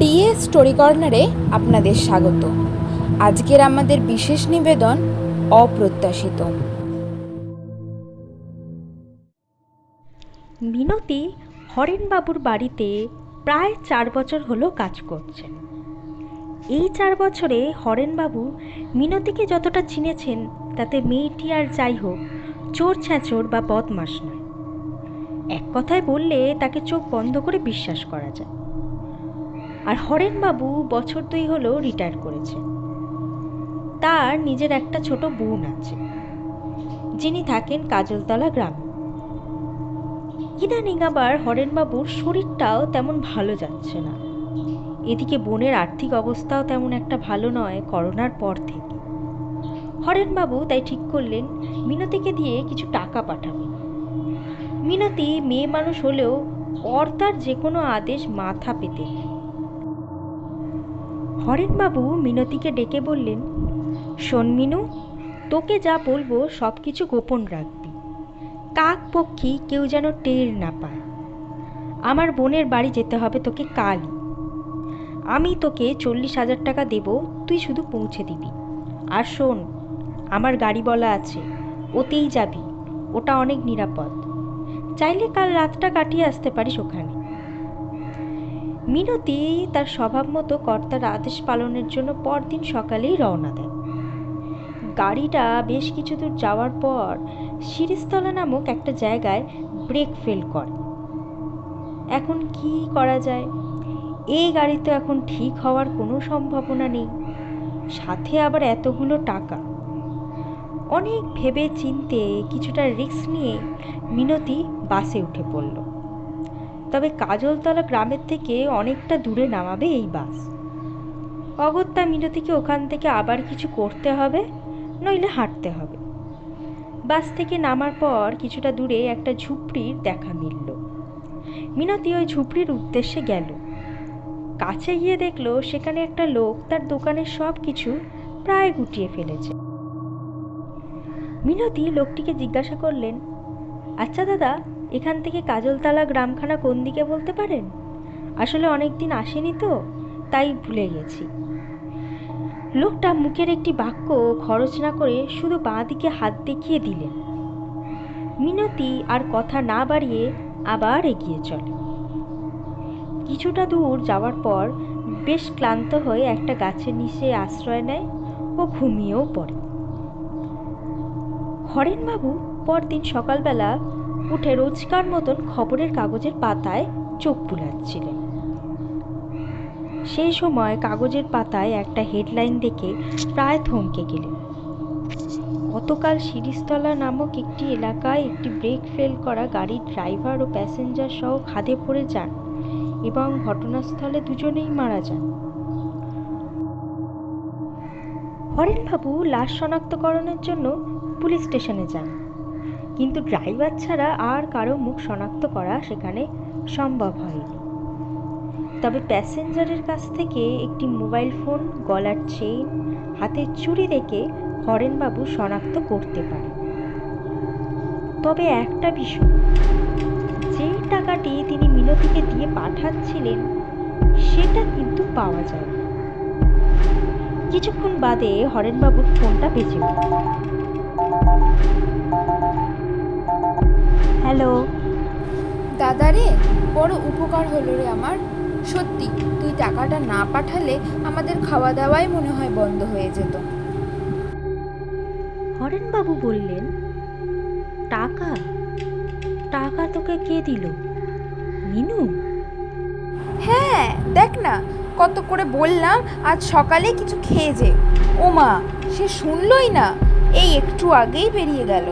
DA story কর্নারে আপনাদের স্বাগত। আজকের আমাদের বিশেষ নিবেদন অপ্রত্যাশিত। মিনতি হরেনবাবুর বাড়িতে প্রায় 4 বছর হলো কাজ করছেন। এই 4 বছরে হরেনবাবু মিনতিকে যতটা চিনেছেন তাতে মেয়েটি আর যাই হোক চোর ছ্যাঁচোর বা বদমাশ নয়। এক কথায় বললে তাকে চোখ বন্ধ করে বিশ্বাস করা যায়। আর হরেনবাবু বছর 2 হলো রিটায়ার করেছেন। তার নিজের একটা ছোট বোন আছে, যিনি থাকেন কাজলতলা গ্রামে। ইদানিং আবার হরেনবাবুর শরীরটাও তেমন ভালো যাচ্ছে না। এদিকে বোনের আর্থিক অবস্থাও তেমন একটা ভালো নয় করোনার পর থেকে। হরেনবাবু তাই ঠিক করলেন মিনতিকে দিয়ে কিছু টাকা পাঠাবেন। মিনতি মেয়ে মানুষ হলেও কর্তার যে কোনো আদেশ মাথা পেতে নেয়। হরেনবাবু মিনতিকে ডেকে বললেন, শোন মিনু, তোকে যা বলবো সব কিছু গোপন রাখবি। কাক পক্ষী কেউ যেন টের না পায়। আমার বোনের বাড়ি যেতে হবে তোকে কালই। আমি তোকে 40,000 টাকা দেব, তুই শুধু পৌঁছে দিবি। আর শোন, আমার গাড়ি বলা আছে, ওতেই যাবি, ওটা অনেক নিরাপদ। চাইলে কাল রাতটা কাটিয়ে আসতে পারিস ওখানে। মিনতি তার স্বভাব মতো কর্তার আদেশ পালনের জন্য পরদিন সকালেই রওনা দেয়। গাড়িটা বেশ কিছু দূর যাওয়ার পর শিরিষতলা নামক একটা জায়গায় ব্রেক ফেল করে। এখন কি করা যায়? এই গাড়ি তো এখন ঠিক হওয়ার কোনো সম্ভাবনা নেই, সাথে আবার এতগুলো টাকা। অনেক ভেবে চিন্তে কিছুটা রিস্ক নিয়ে মিনতি বাসে উঠে পড়ল। তবে কাজলতলা গ্রামের থেকে অনেকটা দূরে নামাবে এই বাস। অগত্যা মিনতিকে ওখান থেকে আবার কিছু করতে হবে, নইলে হাঁটতে হবে। বাস থেকে নামার পর কিছুটা দূরে একটা ঝুপড়ির দেখা মিলল। মিনতি ওই ঝুপড়ির উদ্দেশ্যে গেল। কাছে গিয়ে দেখলো সেখানে একটা লোক তার দোকানের সব কিছু প্রায় গুটিয়ে ফেলেছে। মিনতি লোকটিকে জিজ্ঞাসা করলেন, আচ্ছা দাদা, এখান থেকে কাজলতলা গ্রামখানা কোন দিকে বলতে পারেন? আসলে অনেক দিন আসেনি তো, তাই ভুলে গেছি। লোকটা মুখের একটি বাক্য খরচ না করে শুধু বাঁ দিকে হাত দেখিয়ে দিলেন। মিনতি আর কথা না বাড়িয়ে আবার এগিয়ে চলে। কিছুটা দূর যাওয়ার পর বেশ ক্লান্ত হয়ে একটা গাছের নিচে আশ্রয় নেয় ও ঘুমিয়েও পড়ে। হরেনবাবু পরদিন সকালবেলা উঠে রোজকার মতন খবরের কাগজের পাতায় চোখ বুলাচ্ছিলেন। সেই সময় কাগজের পাতায় একটা হেডলাইন দেখে প্রায় থমকে গেলেন। গতকাল শিরিষতলা নামক একটি এলাকায় একটি ব্রেক ফেল করা গাড়ির ড্রাইভার ও প্যাসেঞ্জার সহ খাদে পড়ে যান এবং ঘটনাস্থলে দুজনেই মারা যান। হরেনবাবু লাশ শনাক্তকরণের জন্য পুলিশ স্টেশনে যান, কিন্তু ড্রাইভার ছাড়া আর কারো মুখ শনাক্ত করা সেখানে সম্ভব হয়নি। তবে প্যাসেঞ্জারের কাছ থেকে একটি মোবাইল ফোন, গলার চেইন, হাতের চুড়ি দেখে হরেনবাবু শনাক্ত করতে পারেন। তবে একটা বিষয়, যেই টাকাটি তিনি মিনতিকে দিয়ে পাঠাচ্ছিলেন সেটা কিন্তু পাওয়া যায়। কিছুক্ষণ বাদে হরেনবাবুর ফোনটা বেজে উঠল। হ্যালো দাদা রে, বড় উপকার হলো রে আমার। সত্যি, তুই টাকাটা না পাঠালে আমাদের খাওয়া দাওয়াই মনে হয় বন্ধ হয়ে যেত। হরেনবাবু বললেন, টাকা? টাকা তোকে কে দিল? মিনু? হ্যাঁ, দেখ না, কত করে বললাম আজ সকালে কিছু খেয়ে যে। ও মা, সে শুনলই না, এই একটু আগেই বেরিয়ে গেল।